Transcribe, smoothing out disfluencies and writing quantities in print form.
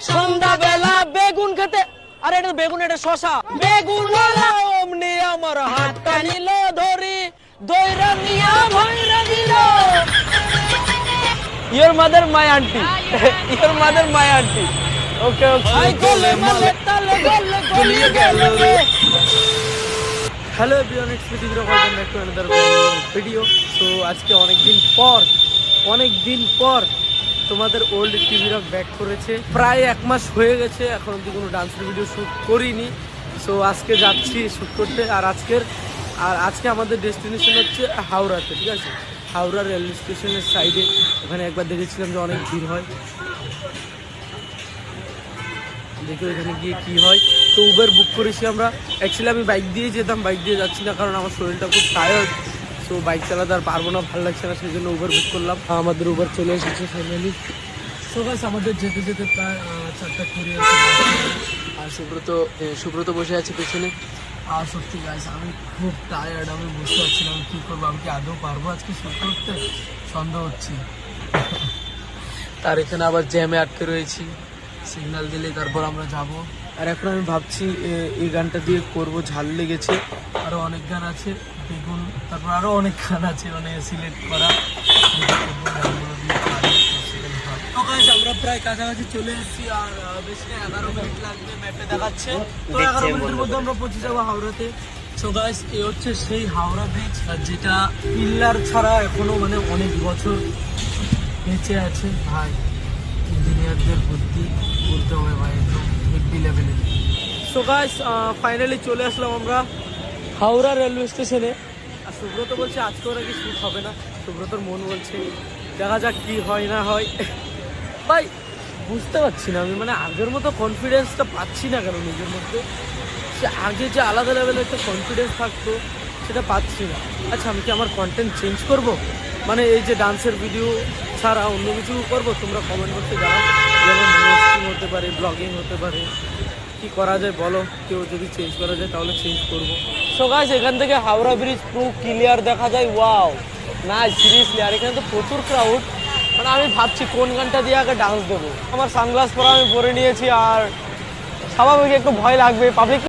সন্ধ্যাবেলা বেগুন খেতে, আরে এটা বেগুন, এটা শশা। বেগুন অমনি আমার হাতটা নিল ধরি, দইরা নিয়া ভইরা দিল। Your mother my auntie. Your mother my auntie. Okay, okay. Ay gole male tale gole goli gele re. Hello everyone, it's me Tigro. Welcome back to another video. So আজকে অনেক দিন পর তোমাদের ওল্ড টিভি রক ব্যাক করেছে। প্রায় 1 মাস হয়ে গেছে, এখন অবধি কোনো ডান্সের ভিডিও শ্যুট করিনি। সো আজকে যাচ্ছি শ্যুট করতে। আর আজকে আমাদের ডেস্টিনেশন হচ্ছে হাওড়াতে, ঠিক আছে? হাওড়া রেল স্টেশনের সাইডে, ওখানে একবার দেখেছিলাম যে অনেক ভিড় হয়। দেখি ওইখানে গিয়ে কী হয়। তো উবের বুক করেছি আমরা। অ্যাকচুয়ালি আমি বাইক দিয়ে যেতাম, বাইক দিয়ে যাচ্ছি না, কারণ আমার শরীরটা খুব টায়ার্ড। সো বাইক চালাতে আর পারবো না, ভালো লাগছে না, সেই জন্য উবের বুক করলাম। আমাদের উবের চলে এসেছে ফাইনালি। সো গাইস, আমাদের যেতে যেতে প্রায় 4টা ঘুরে আছে। আর সুব্রত বসে আছে পেছনে। আর সত্যি গাইস, আমি খুব টায়ার্ড, আমি বুঝতে পারছি না আমি কী করবো। আমি কি আদৌ পারবো আজকে শ্যুট করতে? সন্দেহ হচ্ছে। তার এখানে আবার জ্যামে আটকে রয়েছি, সিগন্যাল দিলে তারপর আমরা যাব। আর এখন আমি ভাবছি এই গানটা দিয়ে করব, ঝাল লেগেছে। আরও অনেক গান আছে, বেগুন, তারপর আরও অনেক গান আছে মানে সিলেক্ট করা। আমরা প্রায় কাছাকাছি চলে এসেছি, আর বেশি 11 মিনিট লাগবে, ম্যাপে দেখাচ্ছে। তো 11 মিনিটের মধ্যে আমরা পৌঁছে যাবো হাওড়াতে। সো গাইস, এই হচ্ছে সেই হাওড়া ব্রিজ, যেটা পিলার ছাড়া এখনো মানে অনেক বছর বেঁচে আছে। ভাই, ইঞ্জিনিয়ারদের বুদ্ধি বলতে হবে ভাই, একদম হেভি লেভেলের। সো গাইস, ফাইনালি চলে আসলাম আমরা হাওড়া রেলওয়ে স্টেশনে। আর সুব্রত বলছে আজকে ওরা কি শ্যুট হবে না। সুব্রতর মন বলছে দেখা যাক কি হয় না হয়। ভাই বুঝতে পারছি না আমি, মানে আগের মতো কনফিডেন্সটা পাচ্ছি না কেন নিজের মধ্যে। সে আগে যে আলাদা লেভেলের একটা কনফিডেন্স থাকতো সেটা পাচ্ছি না। আচ্ছা, আমি কি আমার কন্টেন্ট চেঞ্জ করব? মানে এই যে ডান্সের ভিডিও ছাড়া অন্য কিছু করবো? তোমরা কমেন্ট করতে জানাও। যেমন মোস্টিং হতে পারে, ব্লগিং হতে পারে, কি করা যায় বলো। কেউ যদি চেঞ্জ করা যায় তাহলে চেঞ্জ করবো। সো গাইস, এখান থেকে হাওড়া ব্রিজ পুরো ক্লিয়ার দেখা যায়। ওয়াও, না সিরিয়াসলি। আর এখানে তো প্রচুর ক্রাউড। মানে আমি ভাবছি কোন গানটা দিয়ে আগে ডান্স দেবো। আমার সানগ্লাস পরা আমি পরে নিয়েছি, আর স্বাভাবিক একটু ভয় লাগবে। পাবলিক